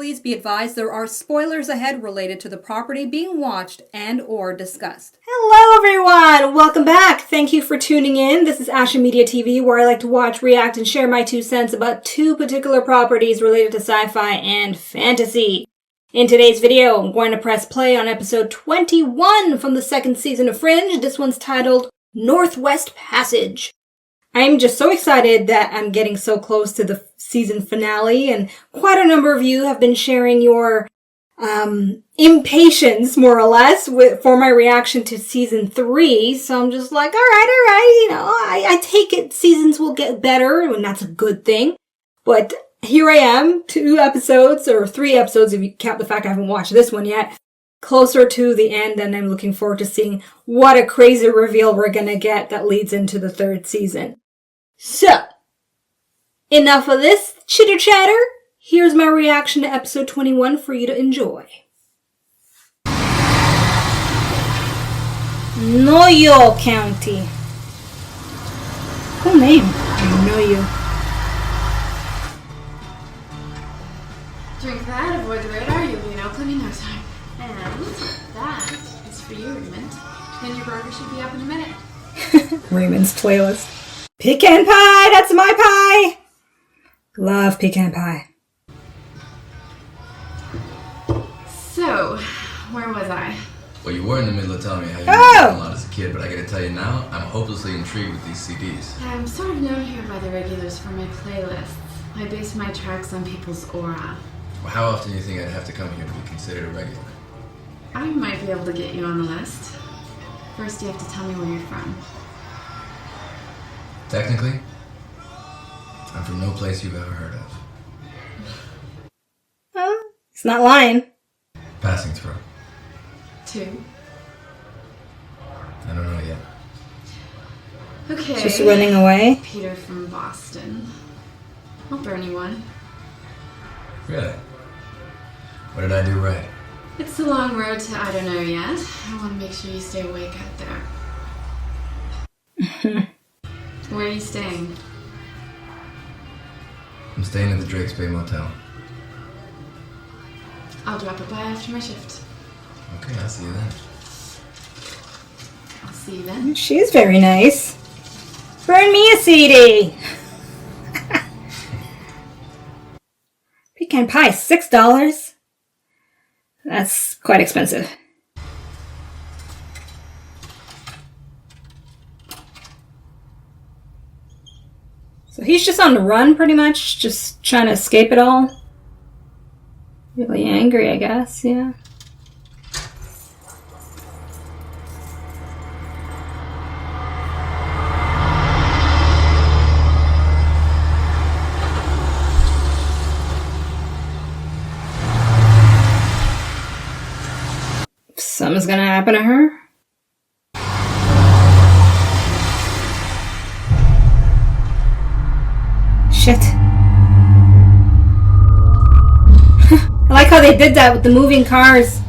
Please be advised there are spoilers ahead related to the property being watched and or discussed. Hello everyone! Welcome back. Thank you for tuning in. This is Ashamoji TV, where I like to watch, react, and share my 2 cents about 2 particular properties related to sci-fi and fantasy. In today's video, I'm going to press play on episode 21 from the 2nd season of Fringe. This one's titled Northwest Passage. I'm just so excited that I'm getting so close to the season finale, and quite a number of you have been sharing your impatience, more or less, for my reaction to season 3. So I'm just like, all right, I take it seasons will get better, and that's a good thing. But here I am, 2 episodes, or 3 episodes if you count the fact I haven't watched this one yet, closer to the end, and I'm looking forward to seeing what a crazy reveal we're gonna get that leads into the 3rd season. So, enough of this chitter-chatter. Here's my reaction to episode 21 for you to enjoy. Noyo County. Cool name. Noyo. Drink that, avoid the radar, you'll be in Oakland in no time. And that is for you, Raymond. Then your burger should be up in a minute. Raymond's playlist. Pecan pie! That's my pie! Love pecan pie. So, where was I? Well, you were in the middle of telling me how you were a lot as a kid, but I gotta tell you now, I'm hopelessly intrigued with these CDs. I'm sort of known here by the regulars for my playlists. I base my tracks on people's aura. Well, how often do you think I'd have to come here to be considered a regular? I might be able to get you on the list. First, you have to tell me where you're from. Technically, I'm from no place you've ever heard of. He's not lying. Passing through. 2. I don't know yet. Okay. Just running away. Peter from Boston. I'll burn you one. Really? What did I do right? It's a long road to I don't know yet. I want to make sure you stay awake out there. Where are you staying? I'm staying at the Drake's Bay Motel. I'll drop it by after my shift. Okay, I'll see you then. I'll see you then. She's very nice. Burn me a CD! Pecan pie, $6? That's quite expensive. So he's just on the run, pretty much, just trying to escape it all. Really angry, I guess, yeah. Something's gonna happen to her. Shit. I like how they did that with the moving cars.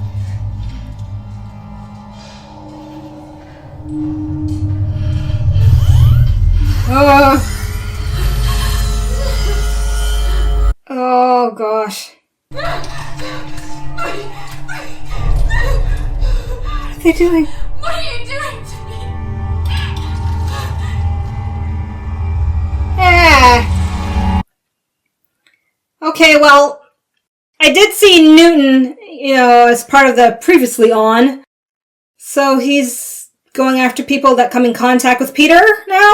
Oh gosh. What are they doing? What are you doing to me? Okay, well, I did see Newton, as part of the previously on. So he's going after people that come in contact with Peter now?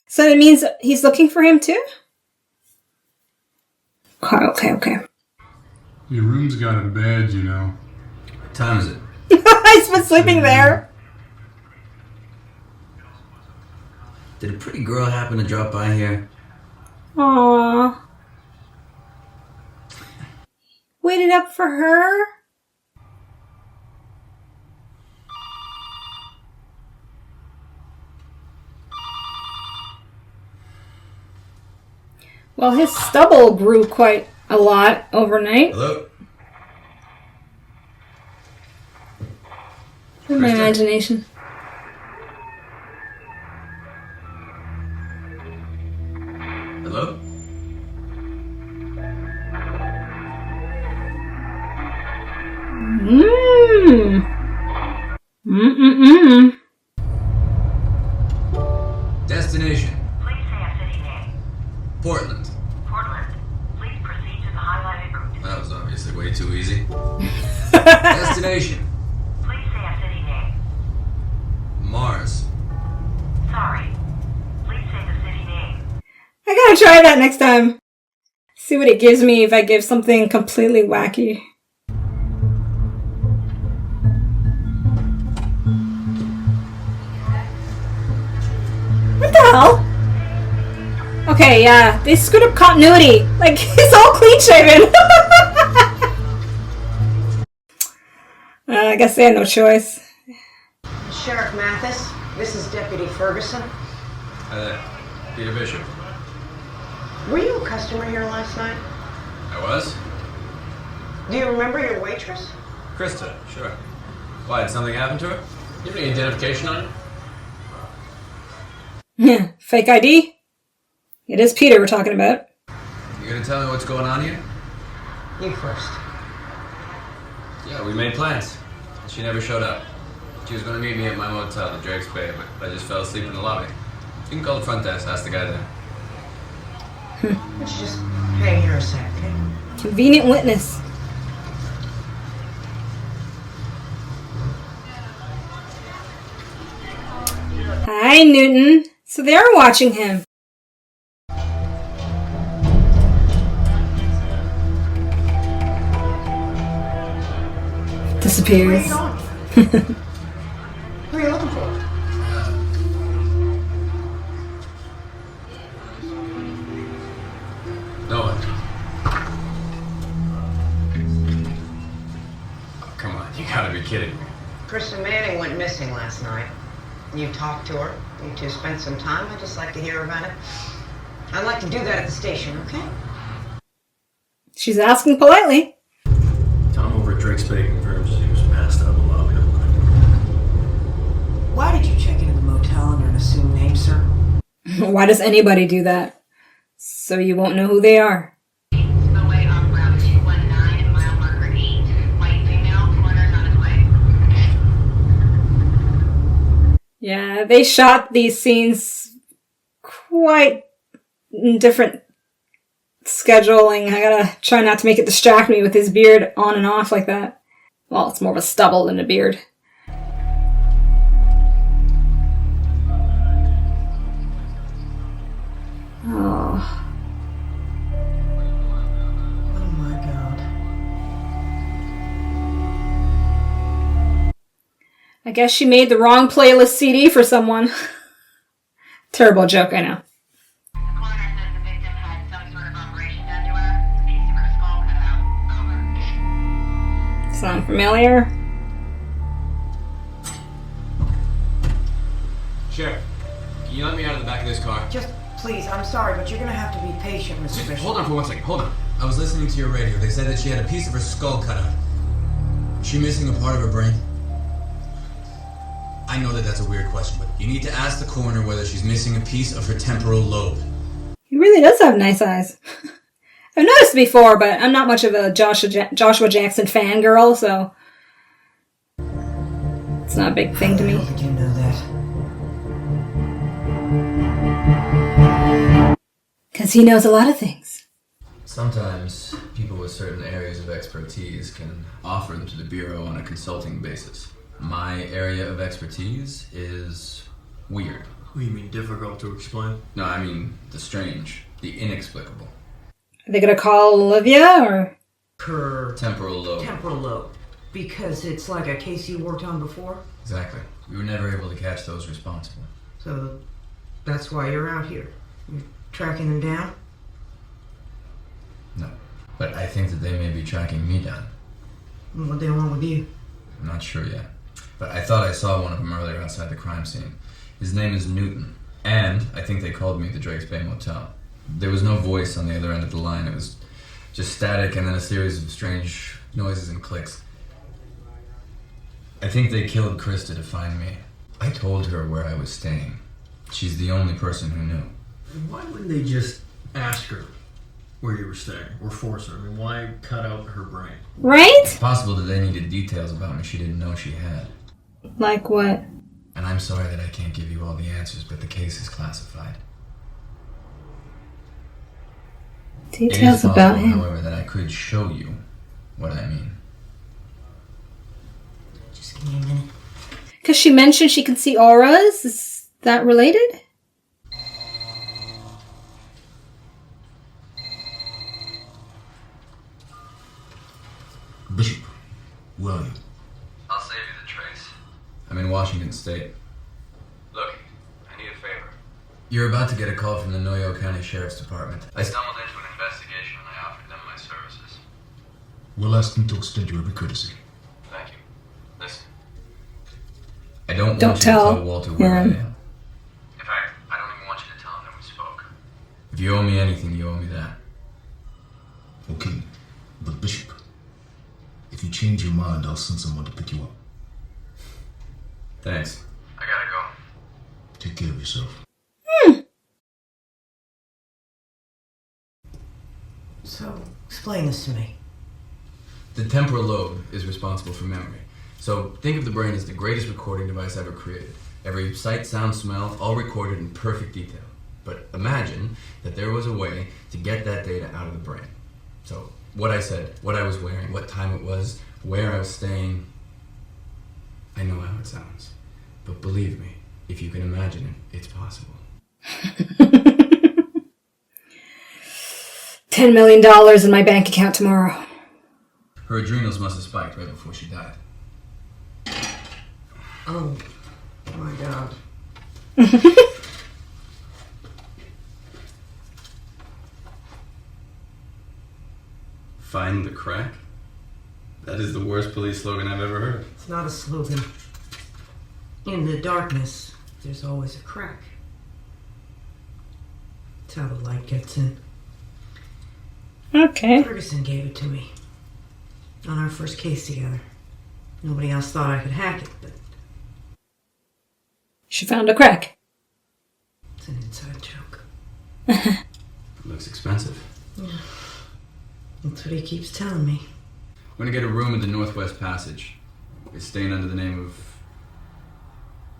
So it means he's looking for him too? Okay. Your room's got a bed, you know. What time is it? He's been sleeping there. Did a pretty girl happen to drop by here? Aww. Waited up for her? Well, his stubble grew quite a lot overnight. Hello? In my imagination. Hello? Mm-hmm. Destination. Please say a city name. Portland. Portland. Please proceed to the highlighted route. That was obviously way too easy. Destination. Please say a city name. Mars. Sorry. Please say the city name. I gotta try that next time. See what it gives me if I give something completely wacky. What the hell? Okay, yeah, they screwed up continuity. Like, he's all clean shaven. I guess they had no choice. Sheriff Mathis, this is Deputy Ferguson. Hi there. Peter Bishop. Were you a customer here last night? I was? Do you remember your waitress? Krista, sure. Why, did something happen to her? You have any identification on her? Yeah, fake ID? It is Peter we're talking about. You gonna tell me what's going on here? You first. Yeah, we made plans. She never showed up. She was gonna meet me at my motel, the Drake's Bay, but I just fell asleep in the lobby. You can call the front desk, ask the guy there. Why don't you just hang here a sec, okay? Convenient witness. Hi, Newton. So they are watching him. Disappears. Where are you going? Who are you looking for? No one. Oh, come on, you gotta be kidding me. Kristen Manning went missing last night. You talked to her. You two spent some time. I'd just like to hear about it. I'd like to do that at the station, okay? She's asking politely. Tom over at Drake's Bay confirms he was passed out in the lobby all night. Why did you check into the motel under an assumed name, sir? Why does anybody do that? So you won't know who they are. Spillway off Route 219, mile marker 8. White female, coroner's on his way. Yeah, they shot these scenes quite in different scheduling. I gotta try not to make it distract me with his beard on and off like that. Well, it's more of a stubble than a beard. Oh. Oh my god. I guess she made the wrong playlist CD for someone. Terrible joke, I know. The coroner says the victim had some sort of operation done to her. A piece of her skull cut out. Over. Sound familiar? Sheriff, can you let me out of the back of this car? Just, please, I'm sorry, but you're gonna have to be patient, Mr. Just Bishop. hold on for 1 second, hold on. I was listening to your radio. They said that she had a piece of her skull cut out. Is she missing a part of her brain? I know that that's a weird question, but you need to ask the coroner whether she's missing a piece of her temporal lobe. He really does have nice eyes. I've noticed before, but I'm not much of a Joshua Jackson fangirl, so it's not a big thing to me. How did you know that? Because he knows a lot of things. Sometimes people with certain areas of expertise can offer them to the Bureau on a consulting basis. My area of expertise is weird. What do you mean, difficult to explain? No, I mean the strange, the inexplicable. Are they gonna call Olivia, or? Per Temporal lobe. temporal lobe. Because it's like a case you worked on before? Exactly. We were never able to catch those responsible. So that's why you're out here. You're tracking them down? No. But I think that they may be tracking me down. What they want with you? I'm not sure yet. But I thought I saw one of them earlier outside the crime scene. His name is Newton. And I think they called me at the Drake's Bay Motel. There was no voice on the other end of the line. It was just static and then a series of strange noises and clicks. I think they killed Krista to find me. I told her where I was staying. She's the only person who knew. Why wouldn't they just ask her where you were staying, or force her? I mean, why cut out her brain? Right? It's possible that they needed details about me she didn't know she had. Like what? I'm sorry that I can't give you all the answers, but the case is classified. Details it is possible, about him. however, that I could show you what I mean. Just give me a minute. Because she mentioned she can see auras. Is that related? Bishop, where are you? I'll save you the trace. I'm in Washington State. Look, I need a favor. You're about to get a call from the Noyo County Sheriff's Department. I stumbled into an investigation and I offered them my services. We'll ask them to extend you every courtesy. Thank you. Listen. I don't Don't want you to tell tell Walter where I him. am. In fact, I don't even want you to tell him that we spoke. If you owe me anything, you owe me that. Okay, but Bishop, if you change your mind, I'll send someone to pick you up. Thanks. I gotta go. Take care of yourself. So, explain this to me. The temporal lobe is responsible for memory. So think of the brain as the greatest recording device ever created. Every sight, sound, smell, all recorded in perfect detail. But imagine that there was a way to get that data out of the brain. So what I said, what I was wearing, what time it was, where I was staying. I know how it sounds. But believe me, if you can imagine it, it's possible. $10 million in my bank account tomorrow. Her adrenals must have spiked right before she died. Oh, my God. Find the crack? That is the worst police slogan I've ever heard. It's not a slogan. In the darkness, there's always a crack. That's how the light gets in. Okay. Ferguson gave it to me. On our first case together. Nobody else thought I could hack it, but She found a crack. it's an inside joke. It looks expensive. That's what he keeps telling me. I'm gonna get a room at the Northwest Passage. It's staying under the name of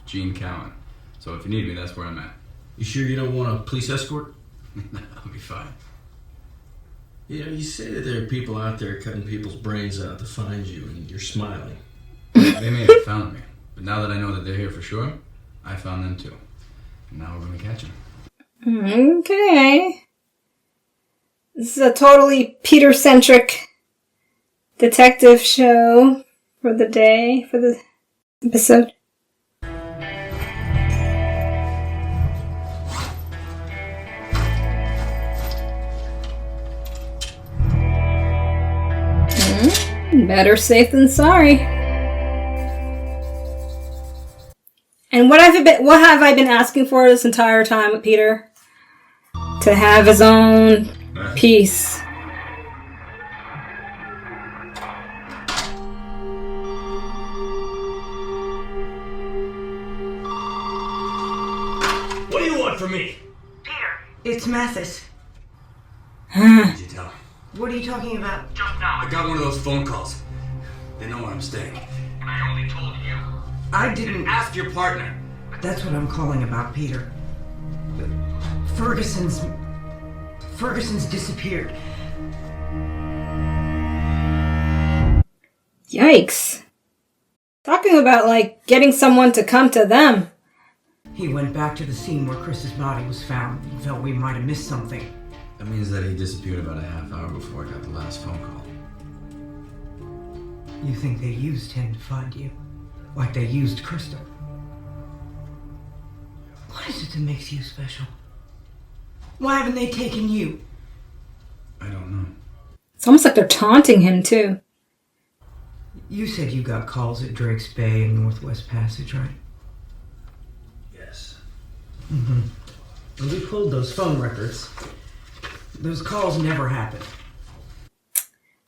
Gene Cowan. So if you need me, that's where I'm at. You sure you don't want a police escort? I'll be fine. You know, you say that there are people out there cutting people's brains out to find you, and you're smiling. They may have found me, but now that I know that they're here for sure, I found them too. And now we're gonna catch them. Okay. This is a totally Peter-centric detective show for the day, for the episode. Better safe than sorry. And what have I been asking for this entire time with Peter? To have his own peace. What do you want from me? Peter! It's Mathis. What did you tell? What are you talking about? Just now, I got one of those phone calls. They know where I'm staying. And I only told you. I didn't... Ask your partner. That's what I'm calling about, Peter. Ferguson's disappeared. Yikes. Talking about, like, getting someone to come to them. He went back to the scene where Chris's body was found and felt we might have missed something. That means that he disappeared about a half hour before I got the last phone call. You think they used him to find you? Like they used Krista? What is it that makes you special? Why haven't they taken you? I don't know. It's almost like they're taunting him, too. You said you got calls at Drake's Bay and Northwest Passage, right? Yes. Mm-hmm. And we pulled those phone records. Those calls never happened.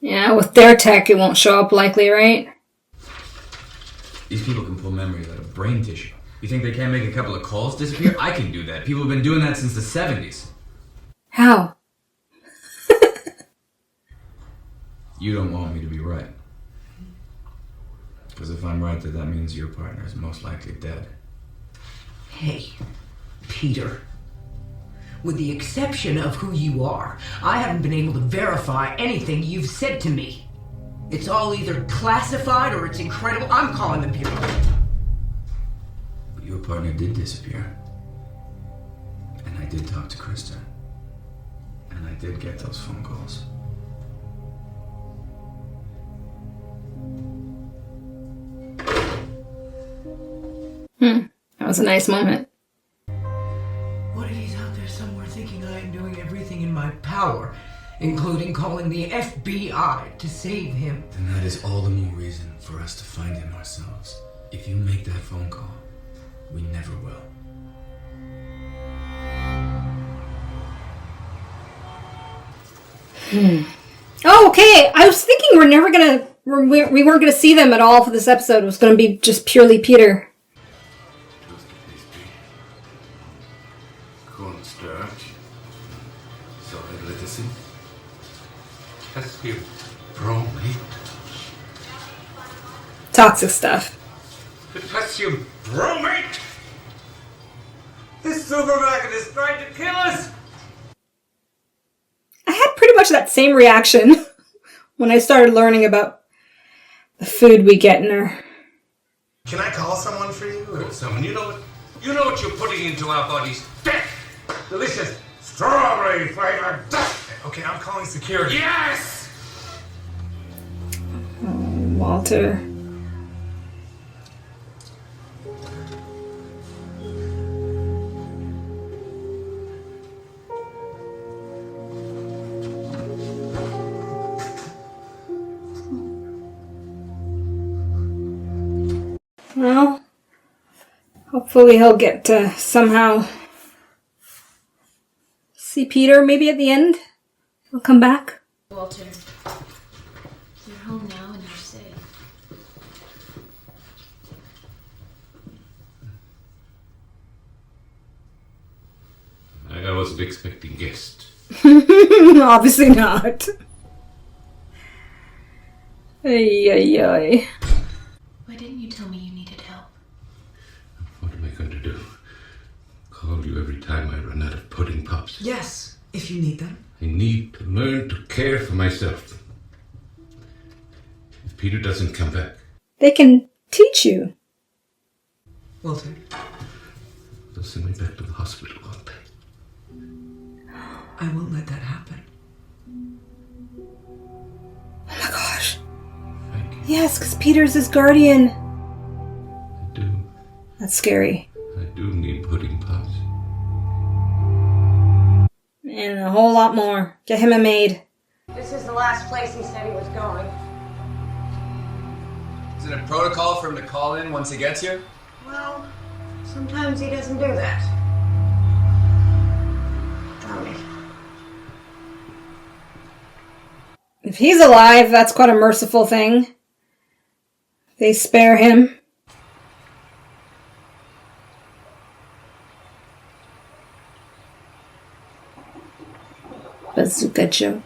Yeah, with their tech, it won't show up likely, right? These people can pull memories out of brain tissue. You think they can't make a couple of calls disappear? I can do that. People have been doing that since the 70s. How? You don't want me to be right. Because if I'm right, then that means your partner is most likely dead. Hey, Peter. With the exception of who you are, I haven't been able to verify anything you've said to me. It's all either classified or it's incredible. I'm calling the Bureau. But your partner did disappear. And I did talk to Krista. And I did get those phone calls. That was a nice moment. What if he's out there somewhere thinking I am doing everything in my power, including calling the FBI to save him? Then that is all the more reason for us to find him ourselves. If you make that phone call, we never will. Oh, okay. I was thinking we weren't gonna see them at all for this episode. It was gonna be just purely Peter. Cornstarch, solid literacy, potassium bromate. Toxic stuff. Potassium bromate! This silver maggot is trying to kill us! I had pretty much that same reaction when I started learning about the food we get in our... Can I call someone for you? Someone, you know what you're putting into our bodies? Death! Delicious strawberry flavored death! Okay, I'm calling security. Yes! Walter. Well, hopefully he'll get to somehow see Peter maybe at the end. He'll come back. Walter, you're home now and you're safe. I wasn't expecting guests. Obviously not. Ay, ay, ay. Why didn't you tell me you needed help? What am I going to do? Call you every time I run out of pudding pops. Yes, if you need them. I need to learn to care for myself. If Peter doesn't come back, They can teach you. Walter. they'll send me back to the hospital, won't they? I won't let that happen. Oh my gosh. Thank you. Yes, because Peter's his guardian. I do. That's scary. I do need pudding pops. And a whole lot more. Get him a maid. This is the last place he said he was going. Is it a protocol for him to call in once he gets here? Well, sometimes he doesn't do that. Tell me. If he's alive, that's quite a merciful thing. They spare him. Bazooka Joe.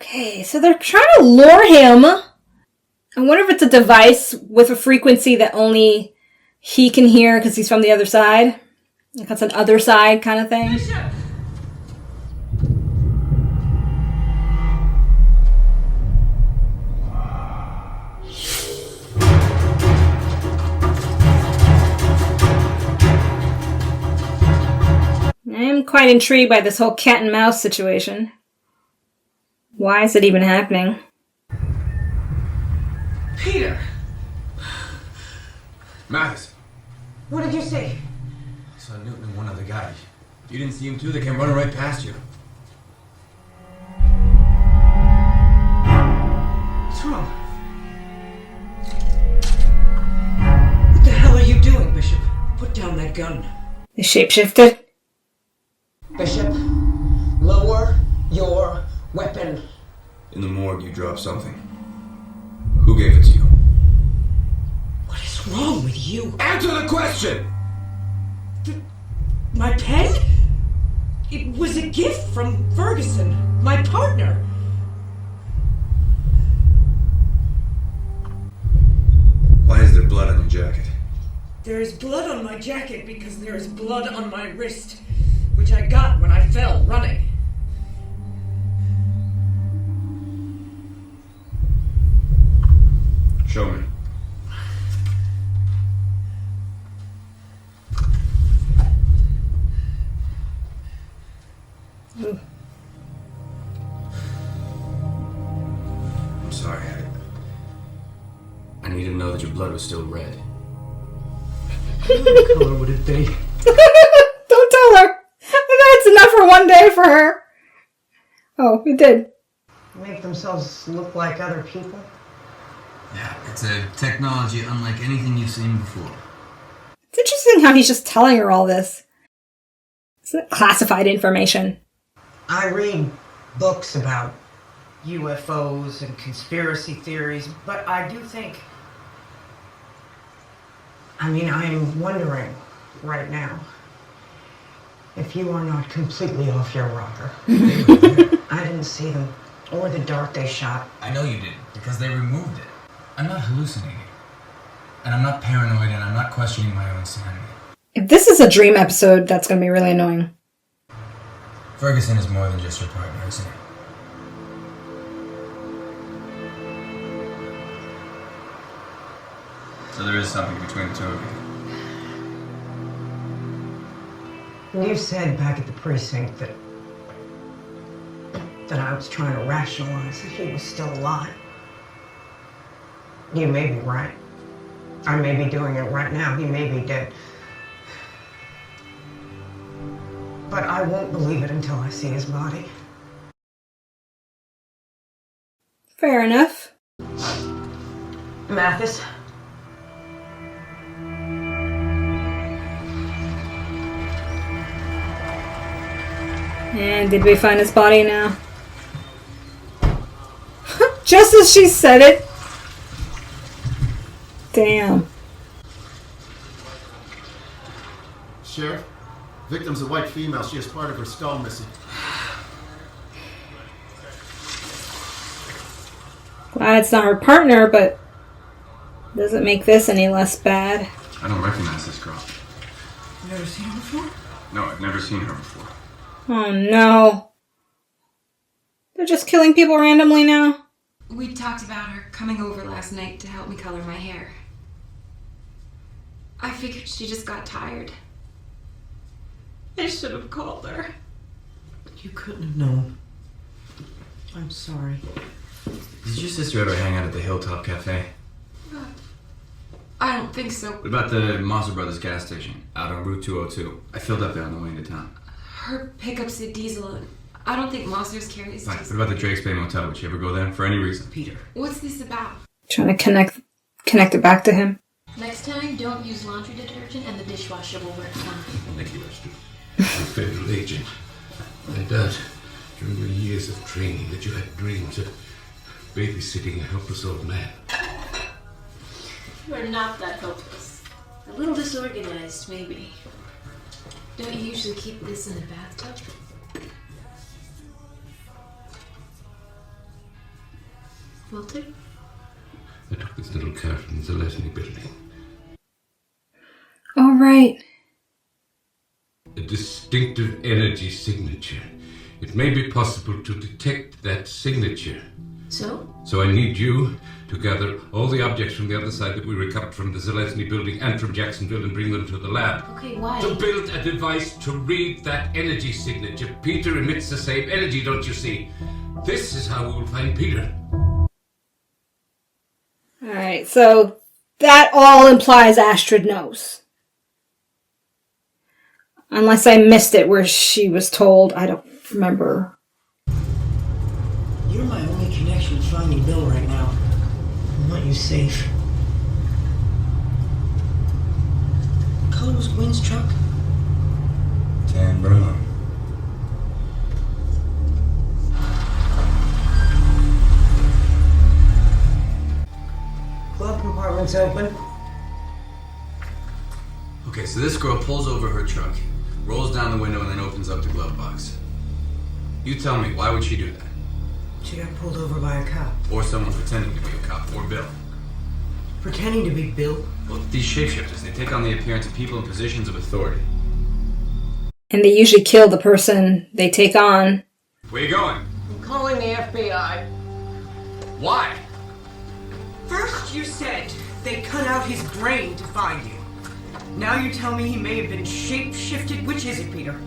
Okay, so they're trying to lure him. I wonder if it's a device with a frequency that only he can hear because he's from the other side. Like that's an other side kind of thing. I'm quite intrigued by this whole cat and mouse situation. Why is it even happening? Peter! Mathis, What did you see? I saw Newton and one other guy. You didn't see him too? They came running right past you. What's wrong? What the hell are you doing, Bishop? Put down that gun. They shapeshifted? Bishop, lower weapon? In the morgue, you dropped something. Who gave it to you? What is wrong with you? Answer the question! My pen? It was a gift from Ferguson, my partner. Why is there blood on your jacket? There is blood on my jacket because there is blood on my wrist, which I got when I fell running. Show me. I'm sorry. I need to know that your blood was still red. What color would it be? Don't tell her. That's enough for one day for her. Oh, it did. Make themselves look like other people? Yeah, it's a technology unlike anything you've seen before. It's interesting how he's just telling her all this. It's classified information. I read books about UFOs and conspiracy theories, but I do think... I mean, I am wondering right now if you are not completely off your rocker. I didn't see them or the dart they shot. I know you didn't, because they removed it. I'm not hallucinating. And I'm not paranoid, and I'm not questioning my own sanity. If this is a dream episode, that's going to be really annoying. Ferguson is more than just your partner, isn't he? So there is something between the two of you. You said back at the precinct that I was trying to rationalize that he was still alive. You may be right. I may be doing it right now. He may be dead. But I won't believe it until I see his body. Fair enough. Mathis? And did we find his body now? Just as she said it. Damn. Sheriff, victim's a white female. She has part of her skull missing. Glad it's not her partner, but doesn't make this any less bad. I don't recognize this girl. You never seen her before? No, I've never seen her before. Oh no. They're just killing people randomly now? We talked about her coming over last night to help me color my hair. I figured she just got tired. I should have called her. You couldn't have known. I'm sorry. Did your sister ever hang out at the Hilltop Cafe? I don't think so. What about the Mazda Brothers gas station out on Route 202? I filled up there on the way into town. Her pickup's a diesel, and I don't think Monsters carries Fine. diesel. What about the Drake's Bay Motel? Would you ever go there for any reason? Peter. What's this about? Trying to connect it back to him. Next time, don't use laundry detergent and the dishwasher will work fine. Thank you, Esther. I'm a federal agent. I doubt during your years of training that you had dreams of babysitting a helpless old man. You are not that hopeless. A little disorganized, maybe. Don't you usually keep this in the bathtub? Walter? I took this little car from the Zelensky building. All right. A distinctive energy signature. It may be possible to detect that signature. So? So I need you to gather all the objects from the other side that we recovered from the Zelensky building and from Jacksonville and bring them to the lab. Okay, why? To build a device to read that energy signature. Peter emits the same energy, don't you see? This is how we will find Peter. Alright, so that all implies Astrid knows. Unless I missed it where she was told. I don't remember. You're my only connection to finding Bill right now. I want you safe. What color was Gwen's truck? Tan brown. one's open. Okay, so this girl pulls over her truck, rolls down the window, and then opens up the glove box. You tell me, why would she do that? She got pulled over by a cop. Or someone pretending to be a cop, or Bill. Pretending to be Bill? Well, these shapeshifters, they take on the appearance of people in positions of authority. And they usually kill the person they take on. Where you going? I'm calling the FBI. Why? First you said they cut out his brain to find you. Now you tell me he may have been shape-shifted. Which is it, Peter?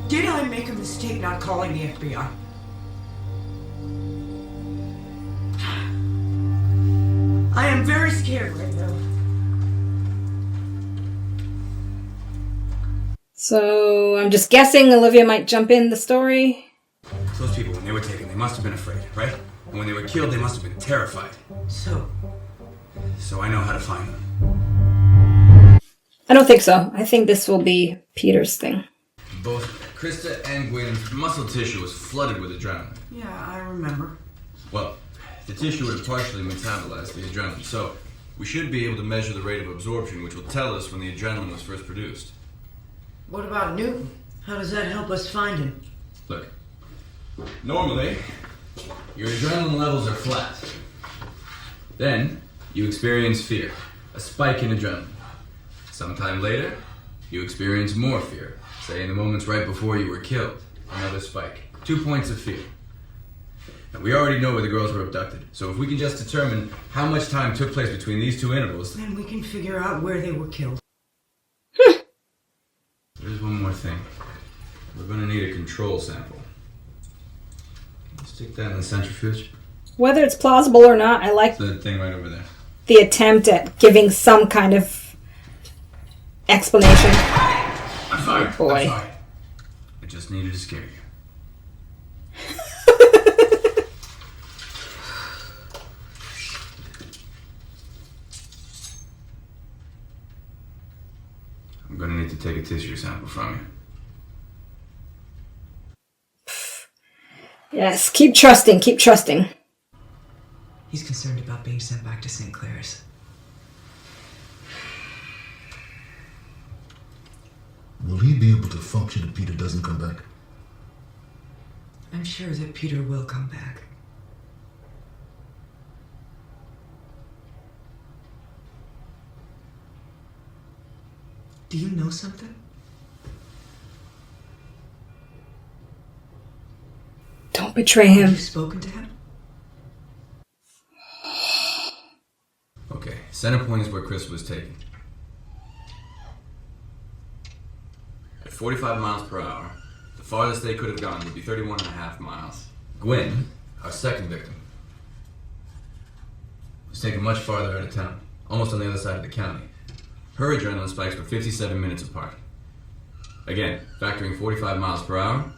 Did I make a mistake not calling the FBI? I am very scared right now. So I'm just guessing Olivia might jump in the story. Those people, when they were taken, they must have been afraid, right? And when they were killed, they must have been terrified. So I know how to find them. I don't think so. I think this will be Peter's thing. Both Krista and Gwen's muscle tissue was flooded with adrenaline. yeah, I remember. Well, the tissue would have partially metabolized the adrenaline, so we should be able to measure the rate of absorption, which will tell us when the adrenaline was first produced. What about Newton? How does that help us find him? Look, normally, your adrenaline levels are flat. Then, you experience fear, a spike in adrenaline. Sometime later, you experience more fear, say in the moments right before you were killed, another spike. 2 points of fear. Now, we already know where the girls were abducted, so if we can just determine how much time took place between these two intervals... Then we can figure out where they were killed. There's one more thing. We're gonna need a control sample. Stick that in the centrifuge. Whether it's plausible or not, I like The thing right over there. the attempt at giving some kind of explanation. I'm sorry. Boy. I'm sorry. I just needed to scare you. I'm gonna need to take a tissue sample from you. Yes, keep trusting, keep trusting. He's concerned about being sent back to St. Clair's. Will he be able to function if Peter doesn't come back? I'm sure that Peter will come back. Do you know something? Don't betray him. Have you spoken to him? Okay, center point is where Chris was taken. At 45 miles per hour, the farthest they could have gone would be 31.5 miles. Gwen, our second victim, was taken much farther out of town, almost on the other side of the county. Her adrenaline spikes were 57 minutes apart. Again, factoring 45 miles per hour.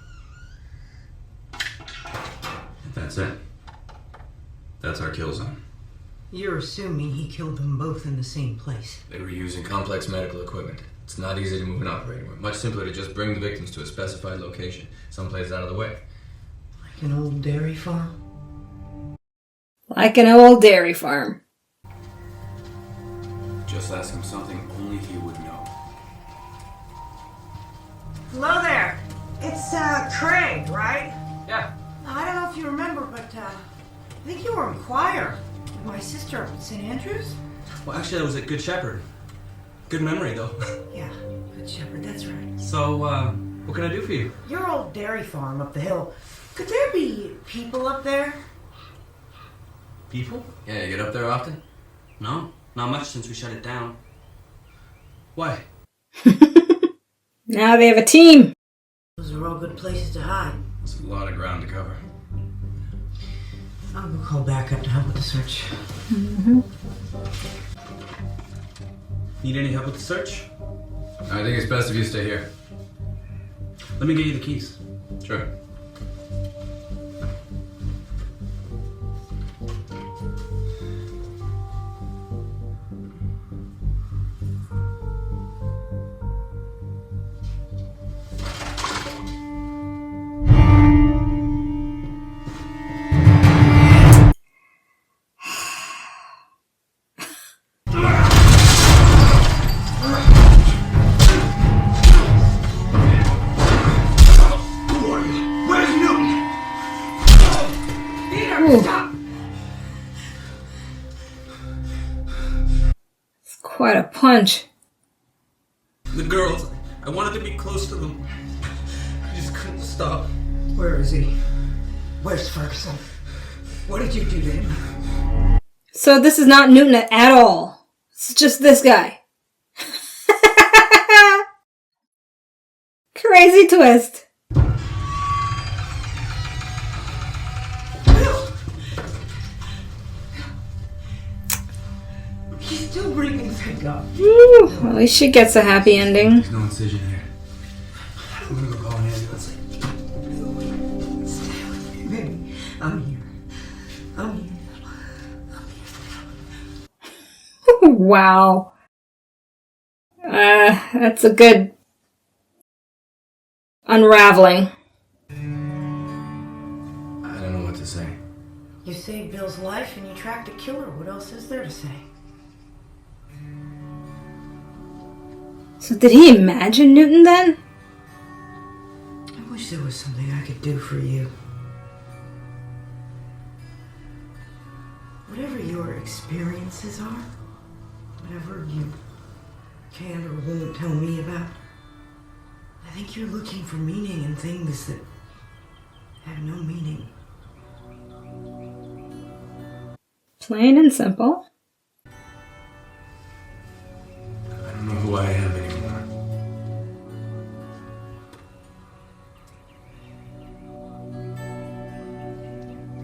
That's it. That's our kill zone. You're assuming he killed them both in the same place. They were using complex medical equipment. It's not easy to move an operating room. Much simpler to just bring the victims to a specified location, someplace out of the way. Like an old dairy farm? Like an old dairy farm. Just ask him something only he would know. Hello there. It's, Craig, right? Yeah. I don't know if you remember, but, I think you were in choir with my sister up at St. Andrews. Well, actually, that was at Good Shepherd. Good memory, though. Yeah, Good Shepherd, that's right. So, what can I do for you? Your old dairy farm up the hill. Could there be people up there? People? Yeah, you get up there often? No, not much since we shut it down. Why? Now they have a team. Those are all good places to hide. It's a lot of ground to cover. I'll go call back up to help with the search. Mm-hmm. Need any help with the search? I think it's best if you stay here. Let me get you the keys. Sure. Ooh. It's quite a punch. The girls, I wanted to be close to them. I just couldn't stop. Where is he? Where's Ferguson? What did you do to him? So this is not Newton at all. It's just this guy. Crazy twist. He's still breathing, thank God. Woo. Well, at least she gets a happy ending. There's no incision here. I'm gonna go call an ambulance. Stay with me, baby. I'm here. I'm here. Wow. That's a good unraveling. I don't know what to say. You saved Bill's life and you tracked a killer. What else is there to say? So did he imagine Newton then? I wish there was something I could do for you. Whatever your experiences are, whatever you can or won't tell me about, I think you're looking for meaning in things that have no meaning. Plain and simple. I don't know who I am anymore.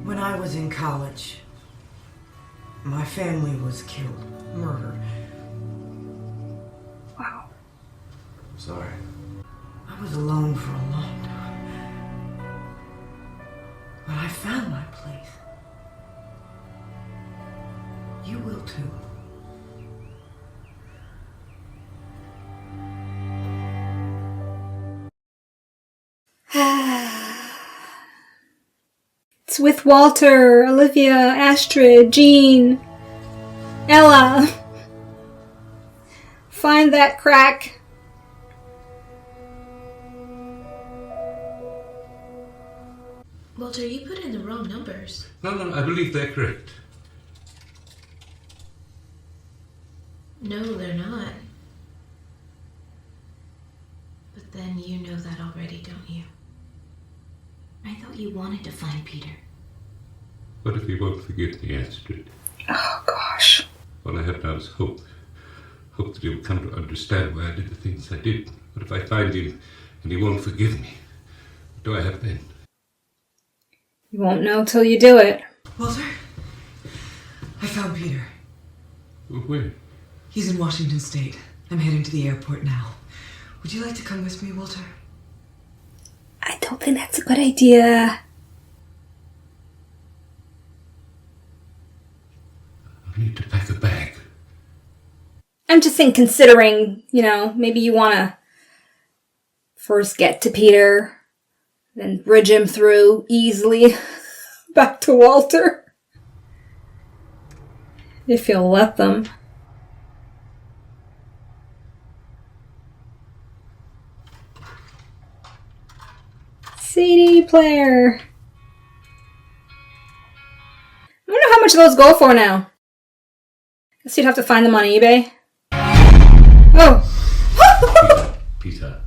When I was in college, my family was killed, murdered. Wow. Sorry. I was alone for a long time. But I found my place. You will too. It's with Walter, Olivia, Astrid, Jean, Ella. Find that crack. Walter, you put in the wrong numbers. No, I believe they're correct. No, they're not. But then you know that already, don't you? I thought you wanted to find Peter. What if he won't forgive me, Astrid? Oh, gosh. All I have now is hope. Hope that he'll come to understand why I did the things I did. What if I find him and he won't forgive me? What do I have then? You won't know till you do it. Walter, I found Peter. Where? He's in Washington State. I'm heading to the airport now. Would you like to come with me, Walter? I don't think that's a good idea. I need to pack a bag. I'm just saying, considering, maybe you want to first get to Peter, then bridge him through easily back to Walter. If you'll let them. CD player. I wonder how much those go for now. Guess you'd have to find them on eBay. Oh! Peter.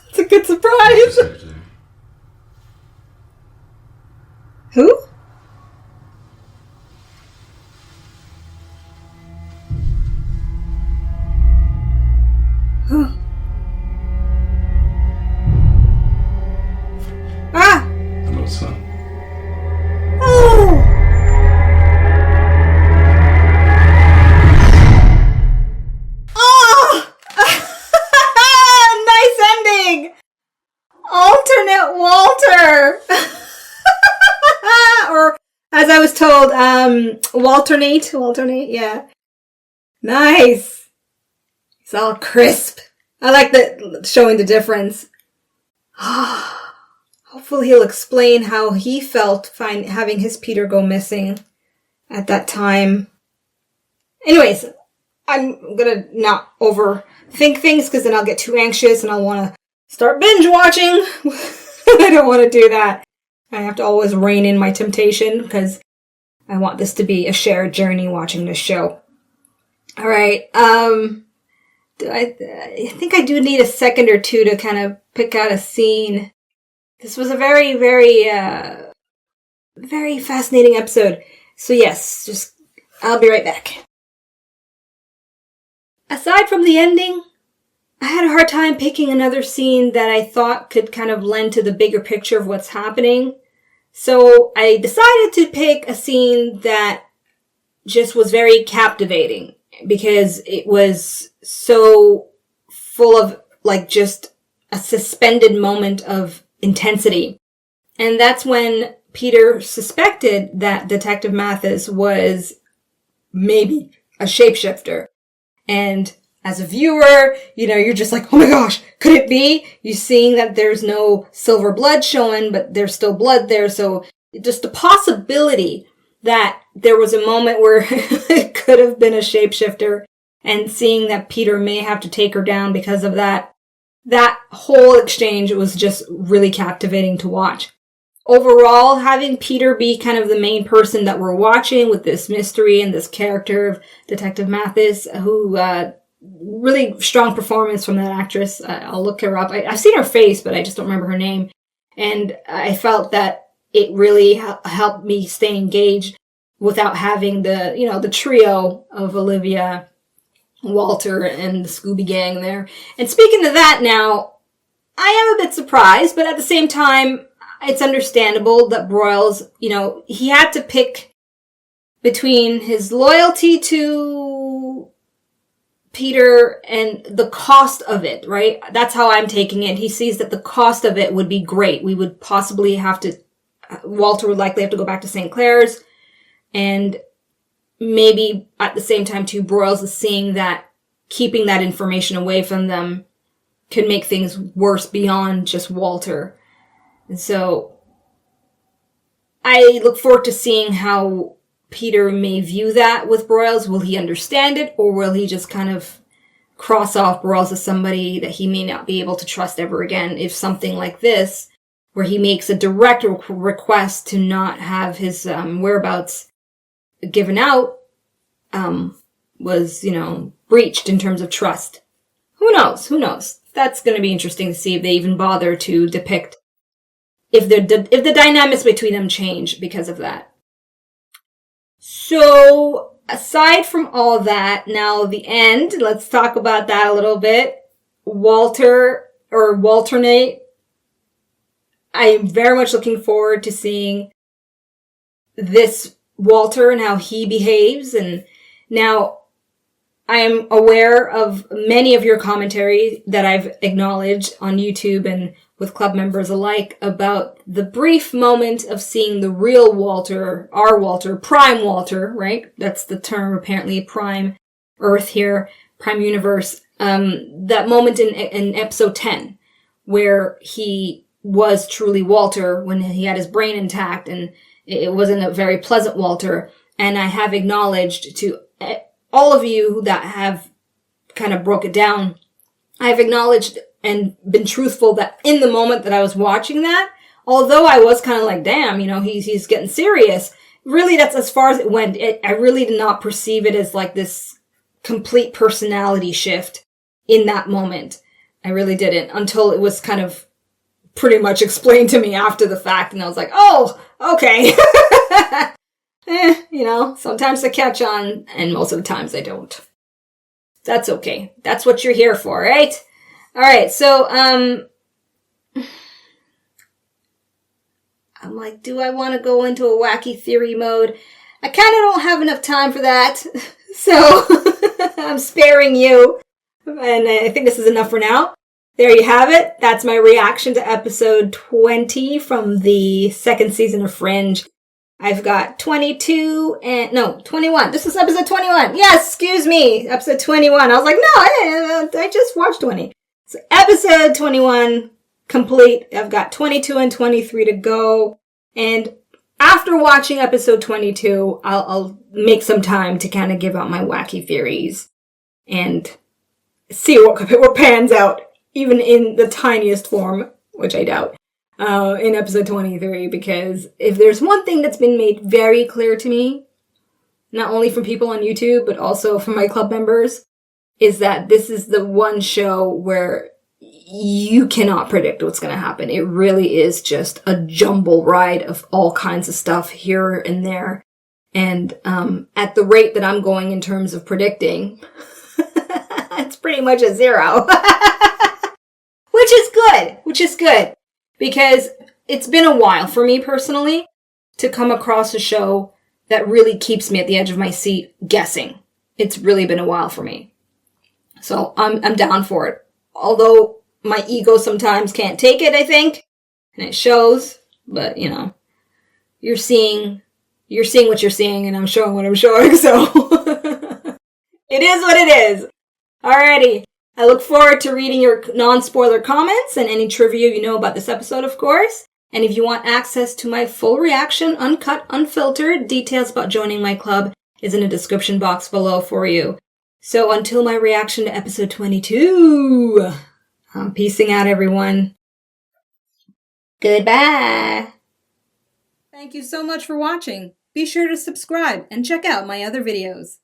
It's a good surprise. Who? Huh. Ah! Hello, son. Oh! Oh! Nice ending! Alternate Walter! Or, as I was told, Walternate. Walternate, yeah. Nice! It's all crisp. I like showing the difference. Hopefully he'll explain how he felt having his Peter go missing at that time. Anyways, I'm gonna not overthink things because then I'll get too anxious and I'll want to start binge watching I don't want to do that. I have to always rein in my temptation because I want this to be a shared journey watching this show. All right. I think I do need a second or two to kind of pick out a scene. This was a very, very, very fascinating episode. So yes, I'll be right back. Aside from the ending, I had a hard time picking another scene that I thought could kind of lend to the bigger picture of what's happening. So I decided to pick a scene that just was very captivating because it was so full of like just a suspended moment of intensity. And that's when Peter suspected that Detective Mathis was maybe a shapeshifter. And as a viewer, you're just like, oh my gosh, could it be? You're seeing that there's no silver blood showing, but there's still blood there. So just the possibility that there was a moment where it could have been a shapeshifter, and seeing that Peter may have to take her down because of that whole exchange was just really captivating to watch. Overall, having Peter be kind of the main person that we're watching with this mystery and this character of Detective Mathis, who, really strong performance from that actress. I'll look her up. I've seen her face, but I just don't remember her name. And I felt that it really helped me stay engaged without having the trio of Olivia, Walter, and the Scooby Gang there. And speaking of that now, I am a bit surprised, but at the same time, it's understandable that Broyles, he had to pick between his loyalty to Peter and the cost of it, right? That's how I'm taking it. He sees that the cost of it would be great. We would possibly Walter would likely have to go back to St. Clair's, and maybe at the same time too, Broyles is seeing that keeping that information away from them could make things worse beyond just Walter. And so I look forward to seeing how Peter may view that with Broyles. Will he understand it, or will he just kind of cross off Broyles as somebody that he may not be able to trust ever again if something like this, where he makes a direct request to not have his whereabouts given out, was, breached in terms of trust. Who knows? That's going to be interesting to see if they even bother to depict if the dynamics between them change because of that. So, aside from all that, now the end, let's talk about that a little bit. Walternate, I am very much looking forward to seeing this Walter and how he behaves. And now I am aware of many of your commentary that I've acknowledged on YouTube and with club members alike about the brief moment of seeing the real Walter, our Walter, Prime Walter, right? That's the term, apparently, Prime Earth here, Prime Universe. That moment in episode 10, where he was truly Walter when he had his brain intact, and it wasn't a very pleasant Walter. And I have acknowledged to all of you that have kind of broke it down, I've acknowledged and been truthful that in the moment that I was watching that, although I was kind of like, damn, he's getting serious. Really, that's as far as it went. I really did not perceive it as like this complete personality shift in that moment. I really didn't, until it was kind of pretty much explained to me after the fact. And I was like, oh, okay. Sometimes I catch on, and most of the times I don't. That's okay. That's what you're here for, right? All right, so, I'm like, do I want to go into a wacky theory mode? I kind of don't have enough time for that, so I'm sparing you, and I think this is enough for now. There you have it. That's my reaction to episode 20 from the second season of Fringe. I've got 21. This is episode 21. Yes, excuse me, episode 21. I was like, no, I just watched 20. So episode 21 complete. I've got 22 and 23 to go. And after watching episode 22, I'll make some time to kind of give out my wacky theories and see what pans out, even in the tiniest form, which I doubt. in episode 23, because if there's one thing that's been made very clear to me, not only from people on YouTube, but also from my club members, is that this is the one show where you cannot predict what's going to happen. It really is just a jumble ride of all kinds of stuff here and there. And at the rate that I'm going in terms of predicting, it's pretty much a 0. Which is good. Because it's been a while for me personally to come across a show that really keeps me at the edge of my seat guessing. It's really been a while for me. So I'm down for it. Although my ego sometimes can't take it, I think. And it shows. But, you know, you're seeing what you're seeing, and I'm showing what I'm showing, so it is what it is. Alrighty. I look forward to reading your non-spoiler comments and any trivia you know about this episode, of course. And if you want access to my full reaction, uncut, unfiltered, details about joining my club is in the description box below for you. So until my reaction to episode 22, I'm peacing out, everyone. Goodbye. Thank you so much for watching. Be sure to subscribe and check out my other videos.